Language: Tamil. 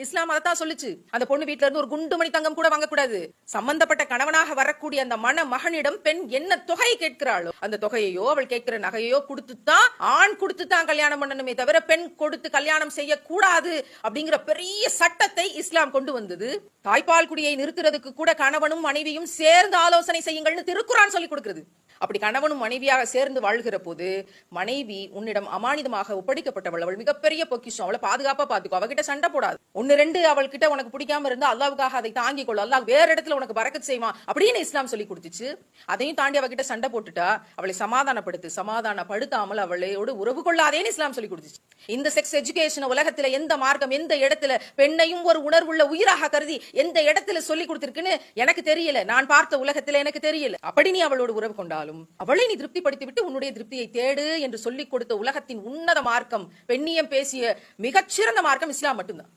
இஸ்லாம் அதைத்தான் சொல்லுச்சு. அந்த பொண்ணு வீட்டுல இருந்து ஒரு குண்டுமணி தங்கம் கூட வாங்கக்கூடாது. சம்பந்தப்பட்ட கணவனாக வரக்கூடிய அந்த மகனிடம் பெண் என்ன தொகை கேட்கிறாளோ அந்த தொகையோ அவள் கேட்கிற நகையோ கொடுத்துத்தான், ஆண் கொடுத்துத்தான் கல்யாணம் பண்ணணுமே தவிர பெண் கொடுத்து கல்யாணம் செய்யக்கூடாது அப்படிங்கிற பெரிய சட்டத்தை இஸ்லாம் கொண்டு வந்தது. தாய்ப்பால் குடியை நிறுத்துறதுக்கு கூட கணவனும் மனைவியும் சேர்ந்து ஆலோசனை செய்யுங்கள்னு திருக்குரான் சொல்லி கொடுக்கிறது. அப்படி கணவனும் மனைவியாக சேர்ந்து வாழ்கிற போது மனைவி உன்னிடம் அமானிதமாக ஒப்படைக்கப்பட்டவள், அவள் மிகப்பெரிய பொக்கிஷம், அவளை பாதுகாப்பா பாத்துக்கோ, அவகிட்ட சண்டை போடாது. ஒன்னு ரெண்டு அவள் கிட்ட உனக்கு பிடிக்காம இருந்தா அல்லாவுக்காக அதை தாங்கிக் கொள்ள, அல்லாஹ் வேற இடத்துல உனக்கு பரக்கத் செய்வான் அப்படின்னு இஸ்லாம் சொல்லி கொடுத்துச்சு. அதையும் தாண்டி அவகிட்ட சண்டை போட்டுட்டா அவளை சமாதானப்படுத்தாமல் அவளையோடு உறவு கொள்ளாதேன்னு இஸ்லாம் சொல்லி கொடுத்துச்சு. இந்த செக்ஸ் எஜுகேஷன் உலகத்துல எந்த மார்க்கம் எந்த இடத்துல பெண்ணையும் ஒரு உணர்வுள்ள உயிராக கருதி எந்த இடத்துல சொல்லி கொடுத்திருக்குன்னு எனக்கு தெரியல. நான் பார்த்த உலகத்துல எனக்கு தெரியல. அப்படி நீ அவளோடு உறவு கொண்டாலும் அவளை நீ திருப்திப்படுத்தி விட்டு உன்னுடைய திருப்தியை தேடு என்று சொல்லிக் கொடுத்த உலகத்தின் உன்னத மார்க்கம், பெண்ணியம் பேசிய மிகச்சிறந்த மார்க்கம் இஸ்லாம் மட்டும்தான்.